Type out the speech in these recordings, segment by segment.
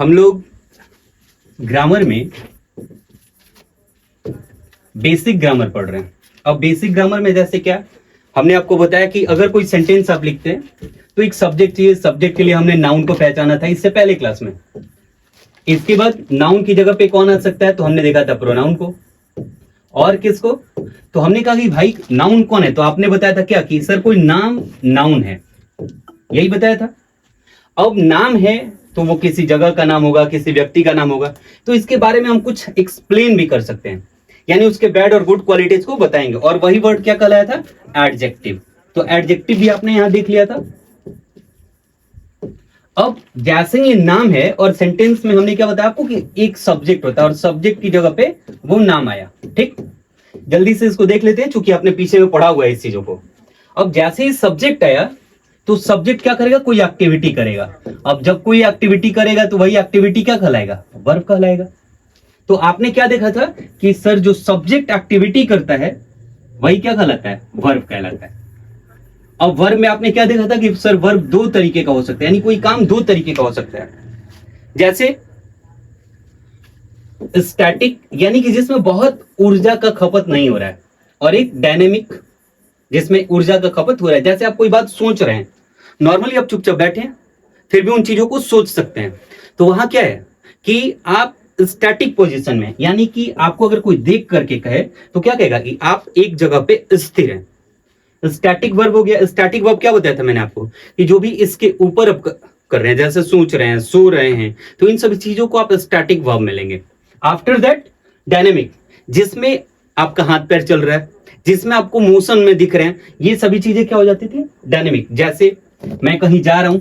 हम लोग ग्रामर में बेसिक ग्रामर पढ़ रहे हैं। अब बेसिक ग्रामर में जैसे क्या, हमने आपको बताया कि अगर कोई सेंटेंस आप लिखते हैं तो एक सब्जेक्ट चाहिए। सब्जेक्ट के लिए हमने नाउन को पहचाना था इससे पहले क्लास में। इसके बाद नाउन की जगह पे कौन आ सकता है, तो हमने देखा था प्रोनाउन को। और किसको, तो हमने कहा कि भाई नाउन कौन है, तो आपने बताया था क्या कि सर कोई नाम नाउन है, यही बताया था। अब नाम है तो वो किसी जगह का नाम होगा, किसी व्यक्ति का नाम होगा, तो इसके बारे में हम कुछ एक्सप्लेन भी कर सकते हैं, यानी उसके बैड और गुड क्वालिटीज को बताएंगे। और वही वर्ड क्या कहलाया था, एडजेक्टिव। तो एडजेक्टिव भी आपने यहां देख लिया था। अब जैसे ये नाम है और सेंटेंस में हमने क्या बताया आपको कि एक सब्जेक्ट होता है और सब्जेक्ट की जगह पे वो नाम आया। ठीक, जल्दी से इसको देख लेते हैं क्योंकि आपने पीछे में पढ़ा हुआ है इस चीजों को। अब जैसे ही सब्जेक्ट आया तो सब्जेक्ट क्या करेगा, कोई एक्टिविटी करेगा। अब जब कोई एक्टिविटी करेगा तो वही एक्टिविटी क्या कहलाएगा, वर्ब कहलाएगा। तो आपने क्या देखा था कि सर जो सब्जेक्ट एक्टिविटी करता है वही क्या कहलाता है, वर्ब कहलाता है। अब वर्ब में आपने क्या देखा था कि सर वर्ब दो तरीके का हो सकता है, यानी कोई काम दो तरीके का हो सकता है। जैसे स्टैटिक यानी कि जिसमें बहुत ऊर्जा का खपत नहीं हो रहा है, और एक डायनेमिक जिसमें ऊर्जा का खपत हो रहा है। जैसे आप कोई बात सोच रहे हैं, नॉर्मली आप चुपचाप बैठे हैं फिर भी उन चीजों को सोच सकते हैं, तो वहां क्या है कि आप स्टैटिक पोजीशन में, यानी कि आपको अगर कोई देख करके कहे तो क्या कहेगा कि आप एक जगह पे स्थिर हैं। स्टैटिक वर्ब हो गया। स्टैटिक वर्ब क्या बताया था मैंने आपको कि जो भी इसके ऊपर आप कर रहे हैं, जैसे सोच रहे हैं, सो रहे हैं, तो इन सभी चीजों को आप स्टैटिक वर्ब में लेंगे। आफ्टर दैट डायनेमिक, जिसमें आपका हाथ पैर चल रहा है, जिसमें आपको मोशन में दिख रहे हैं, ये सभी चीजें क्या हो जाती थी, डायनेमिक। जैसे मैं कहीं जा रहा हूं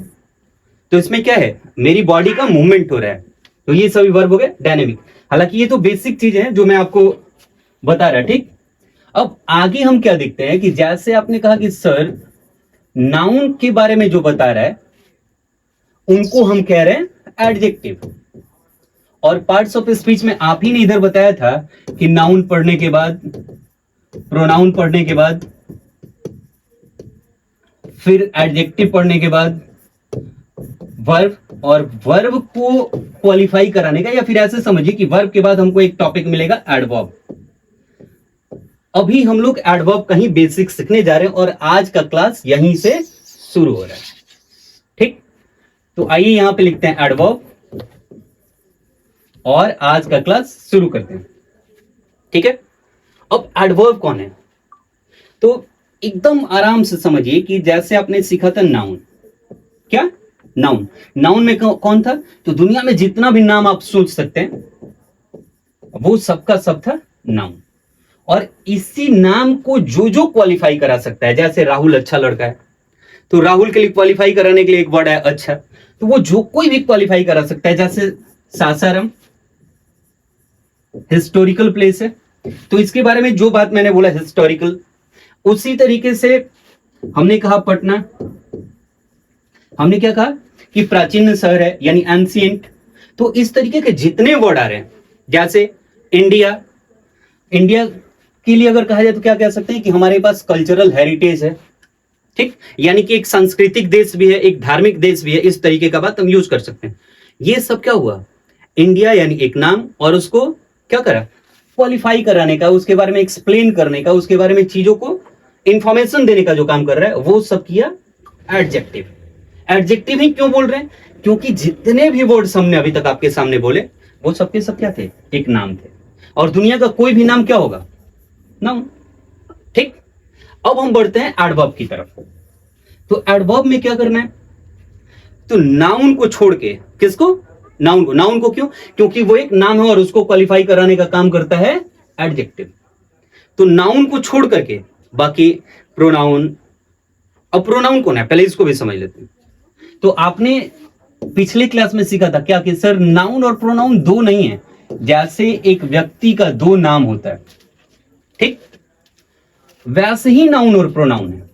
तो इसमें क्या है, मेरी बॉडी का मूवमेंट हो रहा है, तो ये सभी वर्ब हो गए डायनेमिक। हालांकि ये तो बेसिक चीजें हैं जो मैं आपको बता रहा। ठीक, अब आगे हम क्या देखते हैं कि जैसे आपने कहा कि सर नाउन के बारे में जो बता रहा है उनको हम कह रहे हैं एडजेक्टिव। और पार्ट्स ऑफ स्पीच में आप ही ने इधर बताया था कि नाउन पढ़ने के बाद, प्रोनाउन पढ़ने के बाद, फिर एडजेक्टिव पढ़ने के बाद वर्ब, और वर्ब को क्वालिफाई कराने का, या फिर ऐसे समझिए कि वर्ब के बाद हमको एक टॉपिक मिलेगा एडवर्ब। अभी हम लोग एडवर्ब का ही बेसिक सीखने जा रहे हैं और आज का क्लास यहीं से शुरू हो रहा है। ठीक, तो आइए यहां पे लिखते हैं एडवर्ब और आज का क्लास शुरू करते हैं। ठीक है, अब एडवर्ब कौन है, तो एकदम आराम से समझिए कि जैसे आपने सीखा था नाउन, क्या नाउन, नाउन में कौन था, तो दुनिया में जितना भी नाम आप सोच सकते हैं वो सबका सब था नाउन। और इसी नाम को जो जो क्वालिफाई करा सकता है, जैसे राहुल अच्छा लड़का है तो राहुल के लिए क्वालिफाई कराने के लिए एक वर्ड है अच्छा, तो वो जो कोई भी क्वालिफाई करा सकता है। जैसे सासाराम हिस्टोरिकल प्लेस है, तो इसके बारे में जो बात मैंने बोला हिस्टोरिकल, उसी तरीके से हमने कहा पटना, हमने क्या कहा कि प्राचीन शहर है यानी एंशिएंट। तो इस तरीके के जितने वर्ड आ रहे हैं, जैसे इंडिया, इंडिया के लिए अगर कहा जाए तो क्या कह सकते हैं कि हमारे पास कल्चरल हेरिटेज है। ठीक, यानी कि एक सांस्कृतिक देश भी है, एक धार्मिक देश भी है, इस तरीके का बात हम यूज कर सकते हैं। ये सब क्या हुआ, इंडिया यानी एक नाम, और उसको क्या करा, क्वालिफाई कराने का, उसके बारे में एक्सप्लेन करने का, उसके बारे में चीजों को इंफॉर्मेशन देने का जो काम कर रहा है वो सब किया एडजेक्टिव। एडजेक्टिव ही क्यों बोल रहे हैं, क्योंकि जितने भी वर्ड्स हमने अभी तक आपके सामने बोले वो सबके सब क्या थे, एक नाम थे। और दुनिया का कोई भी नाम क्या होगा, नाउन। ठीक, अब हम बढ़ते हैं एडवर्ब की तरफ। तो एडवर्ब में क्या करना है, तो नाउन को छोड़ के, किसको, नाउन को। नाउन को क्यों, क्योंकि वो एक नाम है और उसको क्वालिफाई कराने का काम करता है एडजेक्टिव। तो नाउन को छोड़ करके बाकी प्रोनाउन। अब प्रोनाउन कौन है, पहले इसको भी समझ लेते हैं। तो आपने पिछले क्लास में सीखा था क्या कि सर नाउन और प्रोनाउन दो नहीं है, जैसे एक व्यक्ति का दो नाम होता है, ठीक, वैसे ही नाउन और प्रोनाउन है।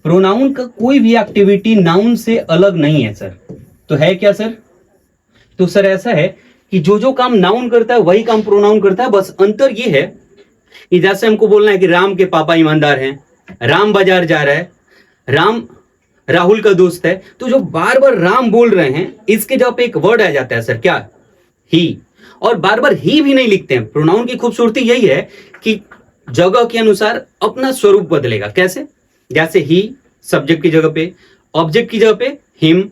प्रोनाउन का कोई भी एक्टिविटी नाउन से अलग नहीं है सर। तो है क्या सर, तो सर ऐसा है कि जो जो काम नाउन करता है वही काम प्रोनाउन करता है। बस अंतर ये है कि जैसे हमको बोलना है कि राम के पापा ईमानदार हैं, राम बाजार जा रहा है, राम राहुल का दोस्त है, तो जो बार बार राम बोल रहे हैं इसके जवाब पे एक वर्ड आ जाता है सर, क्या? ही। और बार बार ही भी नहीं लिखते हैं। प्रोनाउन की खूबसूरती यही है कि जगह के अनुसार अपना स्वरूप बदलेगा। कैसे? जैसे ही सब्जेक्ट की जगह पे, ऑब्जेक्ट की जगह पे हिम।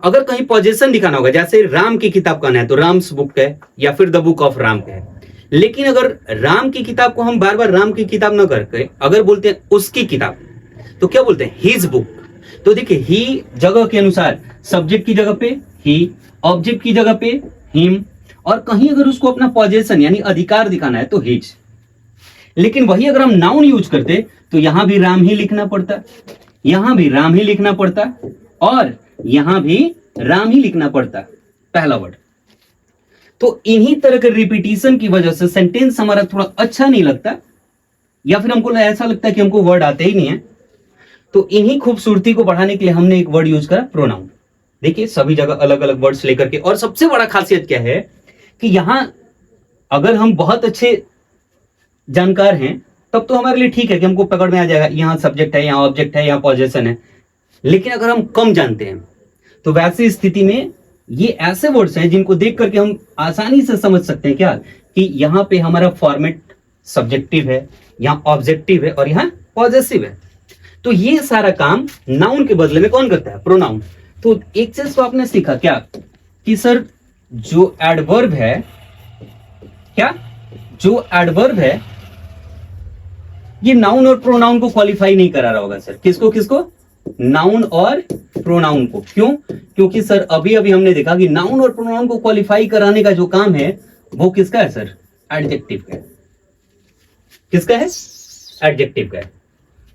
अगर कहीं पोजीशन दिखाना होगा, जैसे राम की किताब का नाम है तो राम्स बुक है या फिर द बुक ऑफ राम है। लेकिन अगर राम की किताब को हम बार बार राम की किताब ना करके अगर बोलते हैं उसकी किताब, तो क्या बोलते हैं? His book. तो देखिए, ही जगह के अनुसार सब्जेक्ट की जगह पे ही, ऑब्जेक्ट की जगह पे हिम, और कहीं अगर उसको अपना पोजीशन यानी अधिकार दिखाना है तो हिज। लेकिन वही अगर हम नाउन यूज करते तो यहां भी राम ही लिखना पड़ता, यहां भी राम ही लिखना पड़ता, और यहां भी राम ही लिखना पड़ता पहला वर्ड। तो इन्हीं तरह के रिपीटिशन की वजह से सेंटेंस हमारा थोड़ा अच्छा नहीं लगता, या फिर हमको ऐसा लगता है कि हमको वर्ड आते ही नहीं है। तो इन्हीं खूबसूरती को बढ़ाने के लिए हमने एक वर्ड यूज करा, प्रोनाउन। देखिए, सभी जगह अलग अलग वर्ड्स लेकर के। और सबसे बड़ा खासियत क्या है कि यहां अगर हम बहुत अच्छे जानकार हैं तब तो हमारे लिए ठीक है कि हमको पकड़ में आ जाएगा, यहाँ सब्जेक्ट है, यहाँ ऑब्जेक्ट है, यहाँ पोजीशन है। लेकिन अगर हम कम जानते हैं तो वैसी स्थिति में ये ऐसे वर्ड्स हैं जिनको देख करके हम आसानी से समझ सकते हैं क्या, कि यहाँ पे हमारा फॉर्मेट सब्जेक्टिव है, यहाँ ऑब्जेक्टिव है, और यहाँ पॉजेसिव है। तो ये सारा काम नाउन के बदले में कौन करता है? प्रोनाउन। तो एक चीज तो आपने सीखा क्या, कि सर जो एडवर्ब है, क्या जो एडवर्ब है ये नाउन और प्रोनाउन को क्वालिफाई नहीं करा रहा होगा सर। किसको किसको? नाउन और प्रोनाउन को। क्यों? क्योंकि सर अभी अभी हमने देखा कि नाउन और प्रोनाउन को क्वालिफाई कराने का जो काम है वो किसका है सर? एडजेक्टिव का है। किसका है? एडजेक्टिव का है।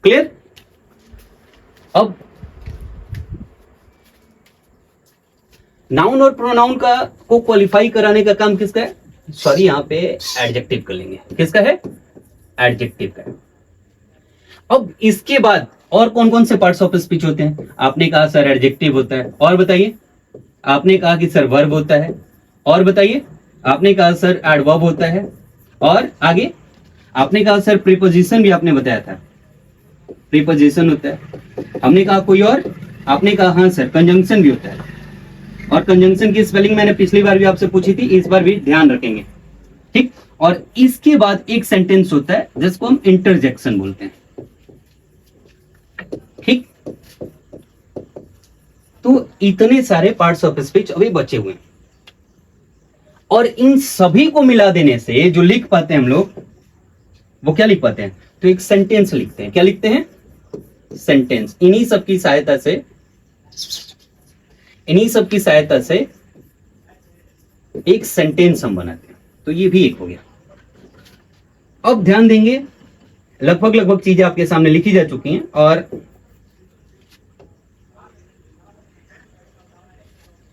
क्लियर? अब नाउन और प्रोनाउन का को क्वालिफाई कराने का काम किसका है? सॉरी, यहां पे एडजेक्टिव कर लेंगे। किसका है? एडजेक्टिव का है। अब इसके बाद और कौन कौन से पार्ट्स ऑफ स्पीच होते हैं? आपने कहा सर एडजेक्टिव होता है, और बताइए। आपने कहा कि सर वर्ब होता है, और बताइए। आपने कहा सर एडवर्ब होता है, और आगे आपने कहा सर प्रीपोजिशन भी आपने बताया था, प्रीपोजिशन होता है। हमने कहा कोई और? आपने कहा हाँ सर कंजंक्शन भी होता है, और कंजंक्शन की स्पेलिंग मैंने पिछली बार भी आपसे पूछी थी, इस बार भी ध्यान रखेंगे, ठीक। और इसके बाद एक सेंटेंस होता है जिसको हम इंटरजेक्शन बोलते हैं, ठीक। तो इतने सारे पार्ट्स ऑफ स्पीच अभी बचे हुए हैं, और इन सभी को मिला देने से जो लिख पाते हैं हम लोग, वो क्या लिख पाते हैं? तो एक सेंटेंस लिखते हैं। क्या लिखते हैं? सेंटेंस। इन्हीं सब की सहायता से एक सेंटेंस हम बनाते हैं। तो ये भी एक हो गया। अब ध्यान देंगे, लगभग चीजें आपके सामने लिखी जा चुकी हैं, और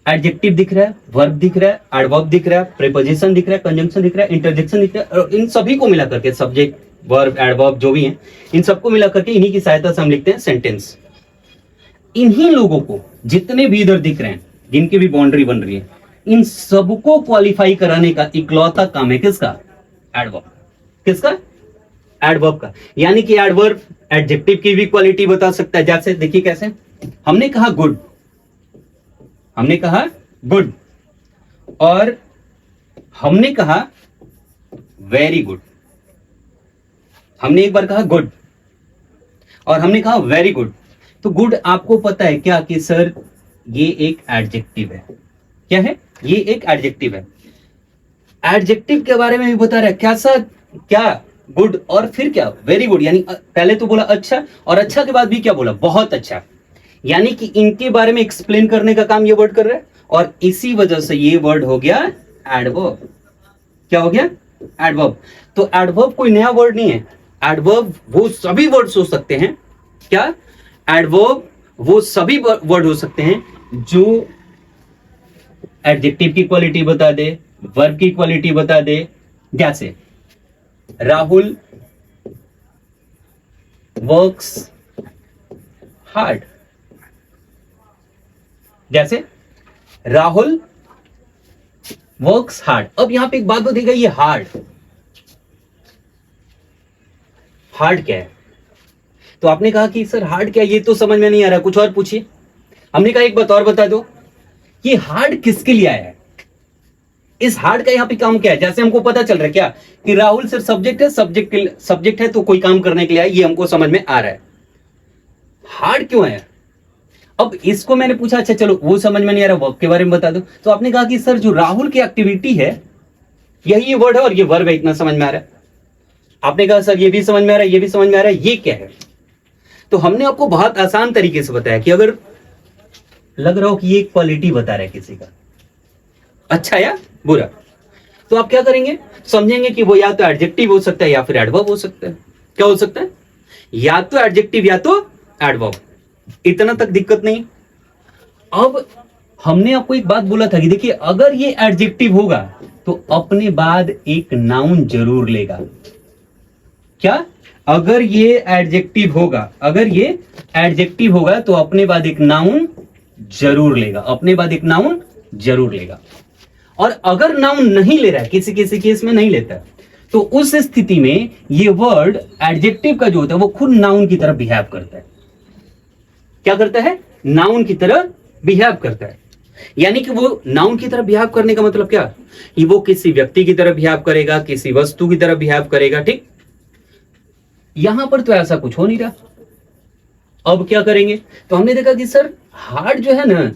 एडजेक्टिव दिख रहा है, वर्ब दिख रहा है, एडवर्ब दिख रहा है, प्रीपोजिशन दिख रहा है, कंजंक्शन दिख रहा है, इंटरजेक्शन दिख रहा है, और इन सभी को मिला करके सब्जेक्ट, वर्ब, एडवर्ब जो भी हैं, इन सबको मिला करके इन्हीं की सहायता से हम लिखते हैं सेंटेंस। इन्हीं लोगों को जितने भी इधर दिख रहे हैं, जिनकी भी बाउंड्री बन रही है, इन सबको क्वालिफाई कराने का इकलौता काम है किसका? एडवर्ब। किसका? एडवर्ब का। यानी कि एडवर्ब एडजेक्टिव की भी क्वालिटी बता सकता है। जैसे देखिए कैसे, हमने कहा गुड, हमने कहा गुड, और हमने कहा वेरी गुड। हमने एक बार कहा गुड और हमने कहा वेरी गुड। तो गुड आपको पता है क्या कि सर ये एक एडजेक्टिव है। क्या है? ये एक एडजेक्टिव है। एडजेक्टिव के बारे में भी बता रहा है क्या सर? क्या? गुड, और फिर क्या? Very good. यानी पहले तो बोला अच्छा, और अच्छा के बाद भी क्या बोला? बहुत अच्छा। यानी कि इनके बारे में एक्सप्लेन करने का काम ये वर्ड कर रहा है, और इसी वजह से ये वर्ड हो गया एडवर्ब। क्या हो गया? एडवर्ब। तो एडवर्ब कोई नया वर्ड नहीं है। एडवर्ब वो सभी वर्ड्स हो सकते हैं। क्या? एडवर्ब वो सभी वर्ड हो सकते हैं जो एडजेक्टिव की क्वालिटी बता दे, वर्ब की क्वालिटी बता दे। जैसे राहुल वर्क्स हार्ड। जैसे राहुल वर्क्स हार्ड। अब यहां पे एक बात बताइएगा, ये हार्ड, हार्ड क्या है? तो आपने कहा कि सर हार्ड क्या, ये तो समझ में नहीं आ रहा, कुछ और पूछिए। हमने कहा एक बात और बता दो, ये हार्ड किसके लिए आया है, इस हार्ड का यहाँ पे काम क्या है। जैसे हमको पता चल रहा है क्या कि राहुल सिर्फ सब्जेक्ट है, सब्जेक्ट है तो कोई काम करने के लिए आया, ये हमको समझ में आ रहा है। हार्ड क्यों आया, अब इसको मैंने पूछा अच्छा चलो वो समझ में नहीं आ रहा, वर्ब के बारे में बता दो। तो आपने कहा कि सर जो राहुल की एक्टिविटी है यही ये वर्ड है और ये वर्ब है, इतना समझ में आ रहा है। आपने कहा सर ये भी समझ में आ रहा है, ये भी समझ में आ रहा है, ये क्या है। तो हमने आपको बहुत आसान तरीके से बताया कि अगर लग रहा हो कि ये क्वालिटी बता रहा है किसी का, अच्छा या बुरा, तो आप क्या करेंगे, समझेंगे कि वो या तो एडजेक्टिव हो सकता है या फिर एडवर्ब हो सकता है। क्या हो सकता है, या तो एडजेक्टिव या तो एडवर्ब, इतना तक दिक्कत नहीं। अब हमने आपको एक बात बोला था कि देखिए अगर ये एडजेक्टिव होगा तो अपने बाद एक नाउन जरूर लेगा। क्या, अगर ये एडजेक्टिव होगा, अगर ये एडजेक्टिव होगा तो अपने बाद एक नाउन जरूर लेगा, अपने बाद एक नाउन जरूर लेगा। और अगर नाउन नहीं ले रहा है, किसी किसी केस में नहीं लेता है, तो उस स्थिति में ये वर्ड एडजेक्टिव का जो होता है वो खुद नाउन की तरह बिहेव करता है। क्या करता है, नाउन की तरह बिहेव करता है। यानी कि वो नाउन की तरह बिहेव करने का मतलब क्या, कि वो किसी व्यक्ति की तरह बिहेव करेगा, किसी वस्तु की तरह बिहेव करेगा। ठीक, यहां पर तो ऐसा कुछ हो नहीं रहा। अब क्या करेंगे, तो हमने देखा कि सर हार्ड जो है ना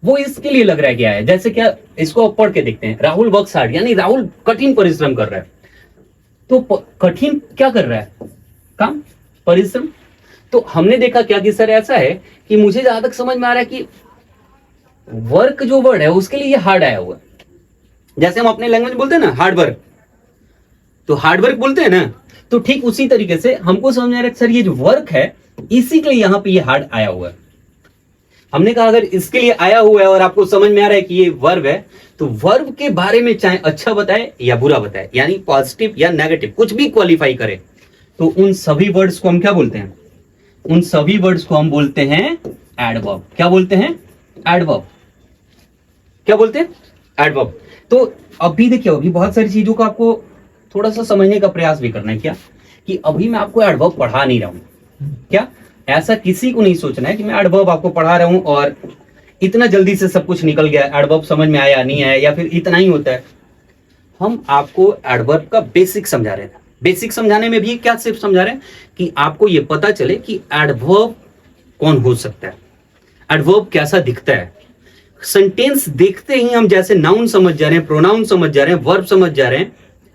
वो इसके लिए लग रहा है क्या है, जैसे क्या, इसको पढ़ के देखते हैं, राहुल वर्क्स हार्ड, यानी राहुल कठिन परिश्रम कर रहा है। तो कठिन क्या कर रहा है, काम, परिश्रम। तो हमने देखा क्या कि सर ऐसा है कि मुझे जहां तक समझ में आ रहा है कि वर्क जो वर्ड है उसके लिए ये हार्ड आया हुआ है। जैसे हम अपने लैंग्वेज बोलते हैं ना हार्ड वर्क, तो हार्ड वर्क बोलते हैं ना, तो ठीक उसी तरीके से हमको समझ में आ रहा है सर ये जो वर्क है इसी के लिए यहां पे ये हार्ड आया हुआ है। हमने कहा अगर इसके लिए आया हुआ है और आपको समझ में आ रहा है कि ये वर्ब है, तो वर्ब के बारे में चाहे अच्छा बताए या बुरा बताए, यानी पॉजिटिव या नेगेटिव कुछ भी क्वालिफाई करे, तो उन सभी वर्ड्स को हम क्या बोलते हैं, उन सभी वर्ड्स को हम बोलते हैं एडवर्ब। क्या बोलते हैं, एडवर्ब। क्या बोलते हैं, एडवर्ब। तो अभी देखिए, अभी बहुत सारी चीजों को आपको थोड़ा सा समझने का प्रयास भी करना है। क्या कि अभी मैं आपको एडवर्ब पढ़ा नहीं रहा हूं, क्या ऐसा किसी को नहीं सोचना है कि मैं एडवर्ब आपको पढ़ा रहा हूं और इतना जल्दी से सब कुछ निकल गया, एडवर्ब समझ में आया नहीं आया या फिर इतना ही होता है। हम आपको एडवर्ब का बेसिक समझा रहे हैं। बेसिक समझाने में भी क्या सिर्फ समझा रहे हैं कि आपको यह पता चले कि एडवर्ब कौन हो सकता है, एडवर्ब कैसा दिखता है। सेंटेंस देखते ही हम जैसे नाउन समझ जा रहे हैं, प्रोनाउन समझ जा रहे हैं, वर्ब समझ जा रहे हैं,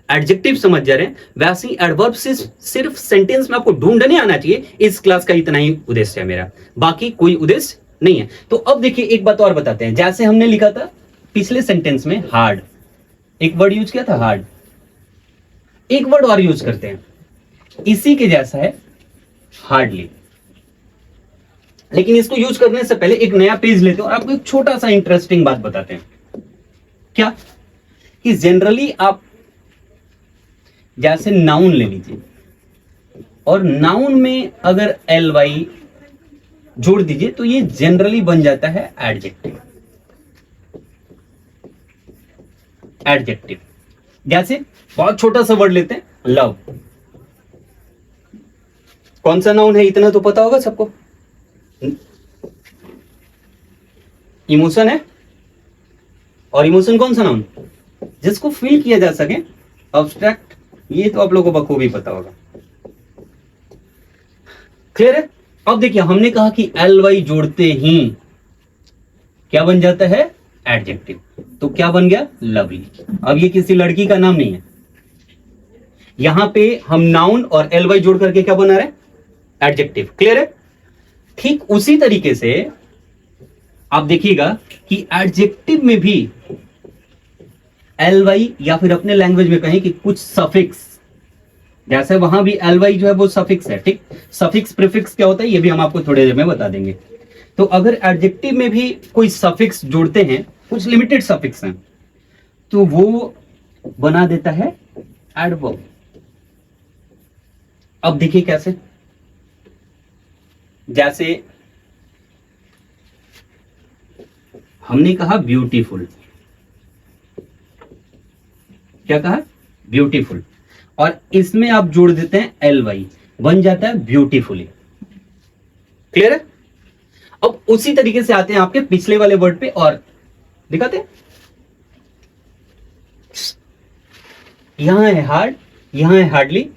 एडजेक्टिव समझ जा रहे हैं, वैसे ही एडवर्ब सिर्फ सेंटेंस में आपको ढूंढने आना चाहिए। इस क्लास का इतना ही उद्देश्य है मेरा, बाकी कोई उद्देश्य नहीं है। तो अब देखिए एक बात और बताते हैं, जैसे हमने लिखा था पिछले सेंटेंस में हार्ड, एक वर्ड यूज किया था हार्ड, एक वर्ड और यूज करते हैं इसी के जैसा है हार्डली। लेकिन इसको यूज करने से पहले एक नया पेज लेते हैं और आपको एक छोटा सा इंटरेस्टिंग बात बताते हैं। क्या कि जनरली आप जैसे नाउन ले लीजिए और नाउन में अगर ly जोड़ दीजिए तो ये जनरली बन जाता है एडजेक्टिव। एडजेक्टिव जैसे बहुत छोटा सा वर्ड लेते हैं लव, कौन सा नाउन है इतना तो पता होगा सबको, इमोशन है, और इमोशन कौन सा नाउन, जिसको फील किया जा सके, अब्स्ट्रैक्ट, ये तो आप लोगों को बखूबी पता होगा। क्लियर है। अब देखिए हमने कहा कि ly जोड़ते ही क्या बन जाता है, एडजेक्टिव। तो क्या बन गया, लवली। अब ये किसी लड़की का नाम नहीं है, यहां पे हम नाउन और ly जोड़ करके क्या बना रहे हैं, एडजेक्टिव। क्लियर है। ठीक उसी तरीके से आप देखिएगा कि एडजेक्टिव में भी ly या फिर अपने लैंग्वेज में कहें कि कुछ सफिक्स, जैसे वहां भी ly जो है वो सफिक्स है। ठीक, सफिक्स प्रीफिक्स क्या होता है ये भी हम आपको थोड़ी देर में बता देंगे। तो अगर एडजेक्टिव में भी कोई सफिक्स जोड़ते हैं, कुछ लिमिटेड सफिक्स हैं, तो वो बना देता है एडवर्ब। अब देखिए कैसे, जैसे हमने कहा ब्यूटीफुल, क्या कहा, ब्यूटीफुल, और इसमें आप जोड़ देते हैं ly, बन जाता है ब्यूटीफुली। क्लियर है? अब उसी तरीके से आते हैं आपके पिछले वाले वर्ड पे और दिखाते हैं। यहां है हार्ड, यहां है हार्डली।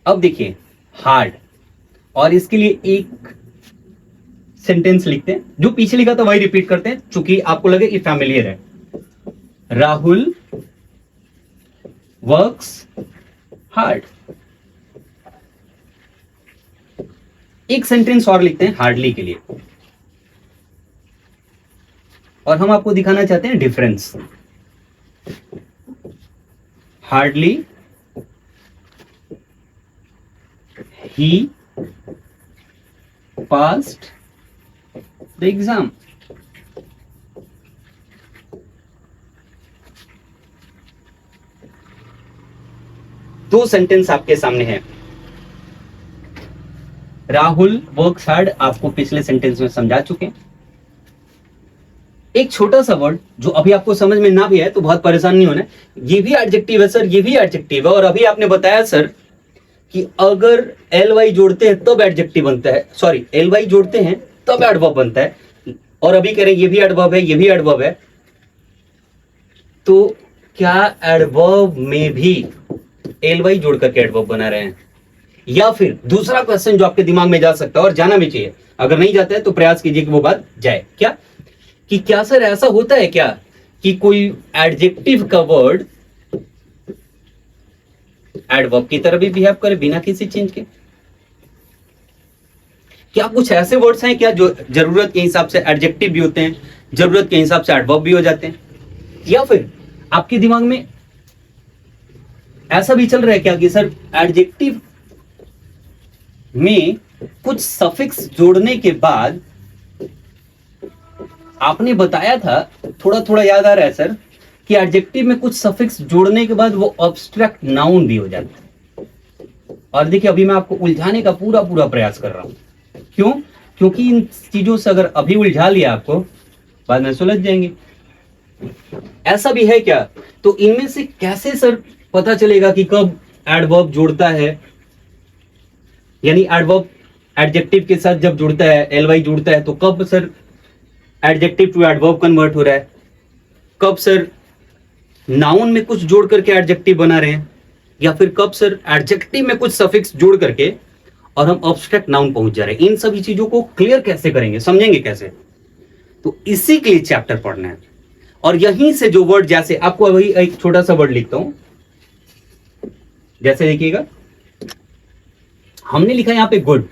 अब देखिए हार्ड, और इसके लिए एक सेंटेंस लिखते हैं, जो पीछे लिखा था वही रिपीट करते हैं, चूंकि आपको लगे कि फैमिलियर है। Rahul works hard. एक सेंटेंस और लिखते हैं हार्डली के लिए, और हम आपको दिखाना चाहते हैं difference. Hardly he passed the exam. दो सेंटेंस आपके सामने हैं। राहुल वर्क्स हार्ड आपको पिछले सेंटेंस में समझा चुके हैं। एक छोटा सा वर्ड जो अभी आपको समझ में ना भी आए तो बहुत परेशान नहीं होना है, ये भी एडजेक्टिव है सर, ये भी एडजेक्टिव है, और अभी आपने बताया सर कि अगर एल वाई जोड़ते हैं तब एडजेक्टिव बनता है, सॉरी एल वाई जोड़ते हैं तब एडवर्ब बनता है, और अभी कह रहे हैं ये भी एडवर्ब है, ये भी एडवर्ब है। तो क्या एडवर्ब में भी एल वाई जोड़ करके एडवर्ब बना रहे हैं? या फिर दूसरा क्वेश्चन जो आपके दिमाग में जा सकता है और जाना भी चाहिए, अगर नहीं जाता है तो प्रयास कीजिए कि वो बात जाए, क्या कि क्या सर ऐसा होता है क्या कि कोई एडजेक्टिव का वर्ड एडवर्ब की तरह भी बिहेव करे बिना किसी चेंज के? क्या कुछ ऐसे वर्ड्स हैं क्या जो जरूरत के हिसाब से एडजेक्टिव भी होते हैं, जरूरत के हिसाब से एडवर्ब भी हो जाते हैं? या फिर आपके दिमाग में ऐसा भी चल रहा है क्या कि सर एडजेक्टिव में कुछ सफिक्स जोड़ने के बाद, आपने बताया था, थोड़ा थोड़ा याद आ रहा है सर, कि एडजेक्टिव में कुछ सफिक्स जोड़ने के बाद वो अब्स्ट्रैक्ट नाउन भी हो जाता है। और देखिए अभी मैं आपको उलझाने का पूरा पूरा प्रयास कर रहा हूं। क्यों? क्योंकि इन चीजों से अगर अभी उलझा लिया आपको, बाद में सुलझ जाएंगे। ऐसा भी है क्या? तो इनमें से कैसे सर पता चलेगा कि कब एडवर्ब जोड़ता है, यानी एडवर्ब एडजेक्टिव के साथ जब जुड़ता है, एल वाई जुड़ता है, तो कब sir adjective to adverb convert हो रहा है, कब सर नाउन में कुछ जोड़ करके एडजेक्टिव बना रहे हैं, या फिर कब सर एडजेक्टिव में कुछ सफिक्स जोड़ करके और हम एब्स्ट्रैक्ट नाउन पहुंच जा रहे हैं? इन सभी चीजों को क्लियर कैसे करेंगे, समझेंगे कैसे? तो इसी के लिए चैप्टर पढ़ना है। और यहीं से जो वर्ड, जैसे आपको अभी एक छोटा सा वर्ड लिखता हूं, जैसे देखिएगा हमने लिखा यहां पे गुड,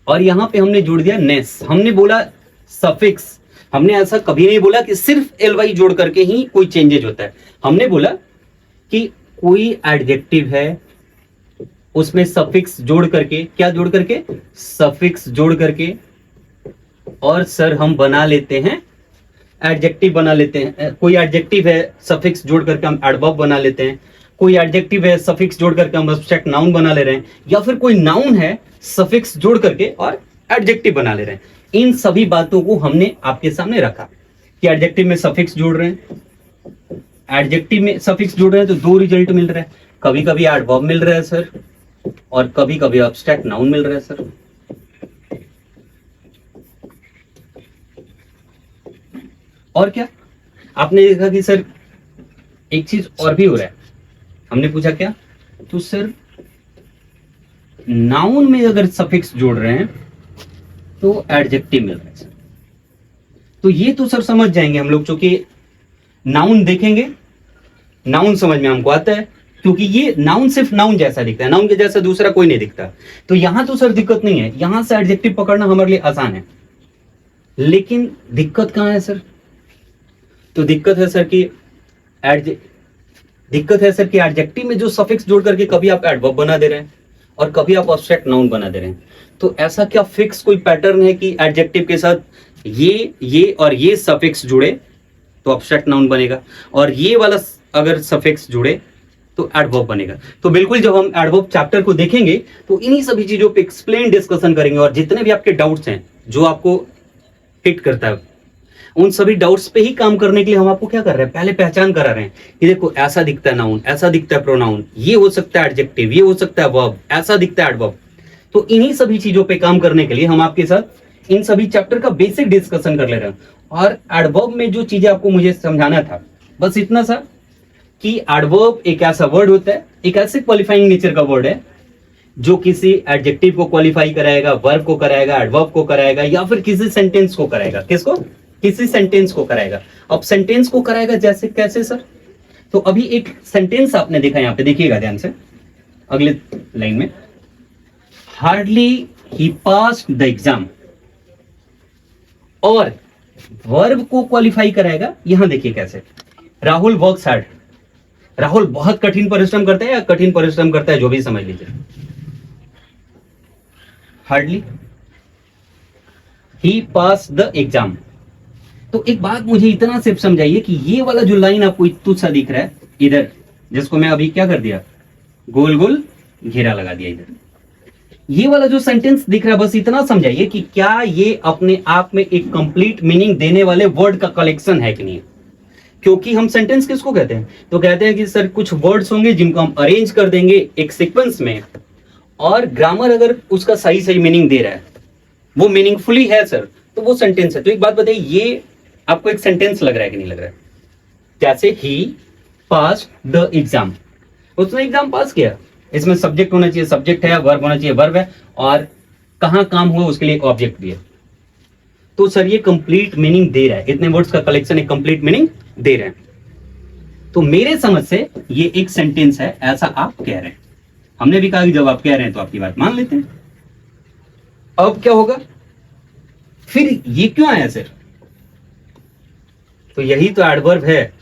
और यहां पे हमने जोड़ दिया नेस। हमने बोला सफिक्स, हमने ऐसा कभी नहीं बोला कि सिर्फ एल वाई जोड़ करके ही कोई चेंजेज होता है। हमने बोला कि कोई एडजेक्टिव है, उसमें सफिक्स जोड़ करके, क्या जोड़ करके? सफिक्स जोड़ करके, और सर हम बना लेते हैं एडजेक्टिव, बना लेते हैं। कोई एडजेक्टिव है, सफिक्स जोड़ करके हम एडवर्ब बना लेते हैं। कोई एडजेक्टिव है, सफिक्स जोड़ करके हम एब्स्ट्रैक्ट नाउन बना ले रहे हैं, या फिर कोई नाउन है, सफिक्स जोड़ करके और एडजेक्टिव बना ले रहे हैं। इन सभी बातों को हमने आपके सामने रखा कि एडजेक्टिव में सफिक्स जोड़ रहे हैं, एडजेक्टिव में सफिक्स जोड़ रहे हैं, तो दो रिजल्ट मिल रहा है। कभी कभी एडवर्ब मिल रहा है सर, और कभी कभी एब्स्ट्रैक्ट नाउन मिल रहा है सर। और क्या आपने देखा कि सर एक चीज और भी हो रहा है। हमने पूछा क्या? तो सर नाउन में अगर सफिक्स जोड़ रहे हैं तो एडजेक्टिव मिल रहा है सर। तो ये तो सर समझ जाएंगे हम लोग, चूंकि नाउन देखेंगे, नाउन समझ में हमको आता है, क्योंकि ये नाउन सिर्फ नाउन जैसा दिखता है, नाउन के जैसा दूसरा कोई नहीं दिखता। तो यहां तो सर दिक्कत नहीं है, यहां से एडजेक्टिव पकड़ना हमारे लिए आसान है। लेकिन दिक्कत कहां है सर? तो दिक्कत है सर कि एडजेक्टिव में जो सफिक्स जोड़ करके कभी आप एडवर्ब बना दे रहे हैं और कभी आप एब्स्ट्रैक्ट नाउन बना दे रहे हैं। तो ऐसा क्या फिक्स कोई पैटर्न है कि एडजेक्टिव के साथ ये और ये सफिक्स जुड़े तो एब्स्ट्रैक्ट नाउन बनेगा, और ये वाला अगर सफिक्स जुड़े तो एडवर्ब बनेगा? तो बिल्कुल जब हम एडवर्ब चैप्टर को देखेंगे तो इन्हीं सभी चीजों पे एक्सप्लेन डिस्कशन करेंगे, और जितने भी आपके डाउट्स हैं जो आपको हिट करता है, उन सभी डाउट्स पे ही काम करने के लिए हम आपको क्या कर रहे हैं, पहले पहचान करा रहे हैं कि देखो ऐसा दिखता है नाउन, ऐसा दिखता है प्रोनाउन, ये हो सकता है एडजेक्टिव, ये हो सकता है वर्ब, ऐसा दिखता है एडवर्ब। तो इन्हीं सभी चीजों पे काम करने के लिए हम आपके साथ इन सभी चैप्टर का बेसिक डिस्कशन कर ले रहे हैं। और एडवर्ब में जो चीजें आपको मुझे समझाना था बस इतना सा कि एडवर्ब एक ऐसा वर्ड होता है, एक ऐसे क्वालिफाइंग नेचर का वर्ड है जो किसी एडजेक्टिव को क्वालिफाई कराएगा, वर्ब को कराएगा, एडवर्ब को कराएगा, या फिर किसी सेंटेंस को कराएगा। किसको? किसी सेंटेंस को कराएगा। अब सेंटेंस को कराएगा जैसे कैसे सर? तो अभी एक सेंटेंस आपने देखा, यहां पे देखिएगा ध्यान से अगले लाइन में, hardly he passed the exam, और वर्ब को क्वालिफाई कराएगा। यहां देखिए कैसे, राहुल वर्क्स हार्ड। राहुल बहुत कठिन परिश्रम करता है या कठिन परिश्रम करता है, जो भी समझ लीजिए। Hardly he pass the exam. तो एक बात मुझे इतना सिर्फ समझाइए कि ये वाला जो लाइन आपको इतना सा दिख रहा है इधर, जिसको मैं अभी क्या कर दिया, गोल गोल घेरा लगा दिया इधर, ये वाला जो सेंटेंस दिख रहा है बस इतना समझाइए कि क्या ये अपने आप में एक कंप्लीट मीनिंग देने वाले वर्ड का कलेक्शन है कि नहीं। क्योंकि हम सेंटेंस किसको कहते हैं? तो कहते हैं कि सर कुछ वर्ड्स होंगे जिनको हम अरेंज कर देंगे एक सीक्वेंस में, और ग्रामर अगर उसका सही सही मीनिंग दे रहा है, वो मीनिंगफुली है सर, तो वो सेंटेंस है। तो एक बात बताइए, ये आपको एक सेंटेंस लग रहा है कि नहीं लग रहा है? जैसे ही पास द एग्जाम, उसने एग्जाम पास किया, इसमें सब्जेक्ट होना चाहिए, सब्जेक्ट है, वर्ब होना चाहिए, वर्ब है, और कहां काम हुआ उसके लिए एक ऑब्जेक्ट भी है। तो सर ये कंप्लीट मीनिंग दे रहा है, इतने वर्ड्स का कलेक्शन एक कंप्लीट मीनिंग दे रहे हैं। तो मेरे समझ से ये एक सेंटेंस है, ऐसा आप कह रहे हैं। हमने भी कहा कि जब आप कह रहे हैं तो आपकी बात मान लेते हैं। अब क्या होगा फिर, ये क्यों आया सर? तो यही तो एडवर्ब है।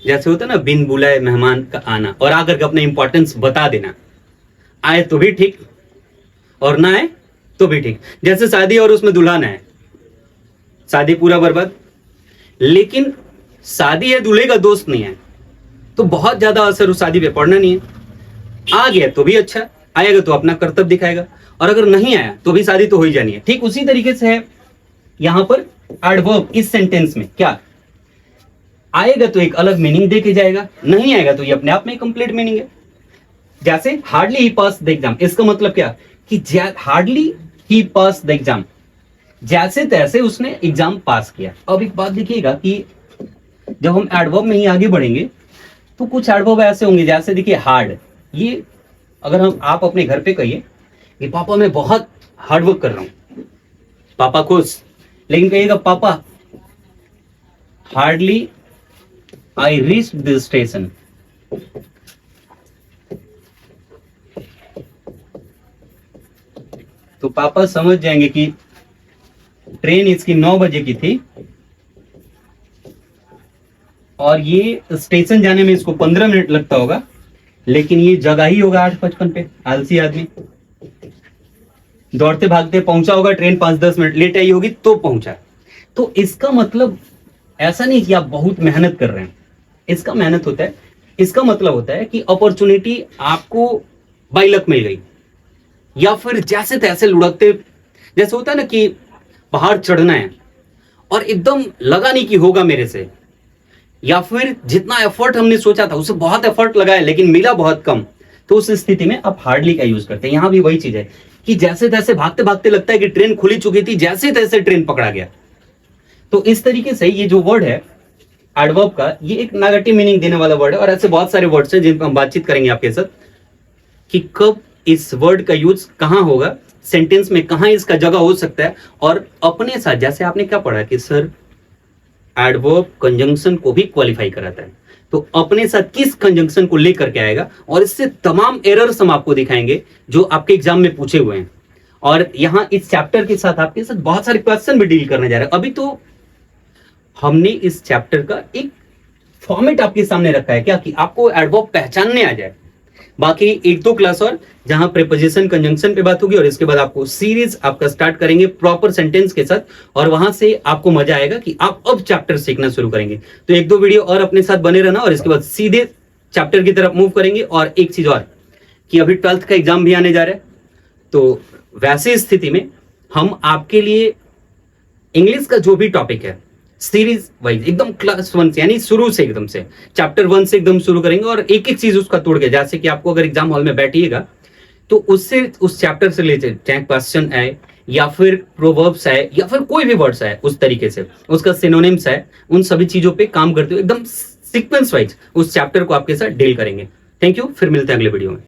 जैसे होता है ना, बिन बुलाए मेहमान का आना, और आकर के अपने इंपॉर्टेंस बता देना। आए तो भी ठीक और ना आए तो भी ठीक। जैसे शादी और उसमें दुल्हन है, शादी पूरा बर्बाद, लेकिन शादी है, दूल्हे का दोस्त नहीं है, तो बहुत ज्यादा असर उस शादी पे पड़ना नहीं है। आ गया तो भी अच्छा, आएगा तो अपना कर्तव्य दिखाएगा, और अगर नहीं आया तो भी शादी तो हो ही जानी है। ठीक उसी तरीके से है यहां पर एडवर्ब इस सेंटेंस में, क्या आएगा तो एक अलग मीनिंग दे के जाएगा, नहीं आएगा तो ये अपने आप में कंप्लीट मीनिंग है। जैसे hardly he pass the exam, इसका मतलब क्या कि hardly he pass the exam, जैसे तैसे उसने एग्जाम पास किया। अब एक बात देखिएगा कि जब हम एडवर्ब में ही आगे बढ़ेंगे तो कुछ एडवर्ब ऐसे होंगे, जैसे देखिए हार्ड, ये अगर हम आप अपने घर पे कहिए कि पापा मैं बहुत हार्ड वर्क कर रहा हूं, पापा खुश, लेकिन कहिएगा पापा hardly I reached the station, तो पापा समझ जाएंगे कि ट्रेन इसकी 9 बजे की थी और ये स्टेशन जाने में इसको 15 मिनट लगता होगा, लेकिन ये जगह ही होगा 8:55 पे। आलसी आदमी दौड़ते भागते पहुंचा होगा, ट्रेन 5-10 मिनट लेट आई होगी तो पहुंचा। तो इसका मतलब ऐसा नहीं कि आप बहुत मेहनत कर रहे हैं, इसका मेहनत होता है, इसका मतलब होता है कि अपॉर्चुनिटी आपको बाय लक मिल गई, या फिर जैसे तैसे लुढ़कते, जैसे होता है ना कि पहाड़ चढ़ना है और एकदम लगा नहीं कि होगा मेरे से, या फिर जितना एफर्ट हमने सोचा था उससे बहुत एफर्ट लगाया लेकिन मिला बहुत कम, तो उस स्थिति में आप हार्डली का यूज करते हैं। यहां भी वही चीज है कि जैसे तैसे भागते भागते लगता है कि ट्रेन खुली चुकी थी, जैसे तैसे ट्रेन पकड़ा गया। तो इस तरीके से ये जो वर्ड है एडवर्ब का, ये एक नेगेटिव मीनिंग देने वाला वर्ड है। और ऐसे बहुत सारे वर्ड्स हैं जिन पर हम बातचीत करेंगे आपके साथ कि कब इस वर्ड का यूज कहां होगा, सेंटेंस में कहां इसका जगह हो सकता है। और अपने साथ, जैसे आपने क्या पढ़ा कि सर एडवर्ब कंजंक्शन को भी क्वालिफाई कराता है, तो अपने साथ किस कंजंक्शन को लेकर के आएगा, और इससे तमाम एरर्स हम आपको दिखाएंगे जो आपके एग्जाम में पूछे हुए हैं। और यहां इस चैप्टर के साथ आपके साथ बहुत सारे क्वेश्चन भी डील करने जा रहे हैं। अभी तो हमने इस चैप्टर का एक फॉर्मेट आपके सामने रखा है, क्या कि आपको एडवर्ब पहचानने आ जाए। बाकी 1-2 क्लास और जहां प्रीपोजिशन कंजंक्शन पे बात होगी, और इसके बाद आपको सीरीज आपका स्टार्ट करेंगे प्रॉपर सेंटेंस के साथ, और वहां से आपको मजा आएगा कि आप अब चैप्टर सीखना शुरू करेंगे। तो 1-2 वीडियो और अपने साथ बने रहना, और इसके बाद सीधे चैप्टर की तरफ मूव करेंगे। और एक चीज और कि अभी 12th का एग्जाम भी आने जा रहा है, तो वैसे स्थिति में हम आपके लिए इंग्लिश का जो भी टॉपिक है सीरीज वाइज एकदम क्लास 1 से, यानी शुरू से एकदम से चैप्टर 1 से एकदम शुरू करेंगे, और एक एक चीज उसका तोड़ के, जैसे कि आपको अगर एग्जाम हॉल में बैठिएगा तो उससे उस चैप्टर से रिलेटेड चाहे क्वेश्चन आए या फिर प्रोवर्ब्स आए या फिर कोई भी वर्ड्स आए, उस तरीके से उसका सिनोनिम्स है, उन सभी चीजों पे काम करते हुए एकदम सीक्वेंस वाइज उस चैप्टर को आपके साथ डील करेंगे। थैंक यू, फिर मिलते हैं अगले वीडियो में।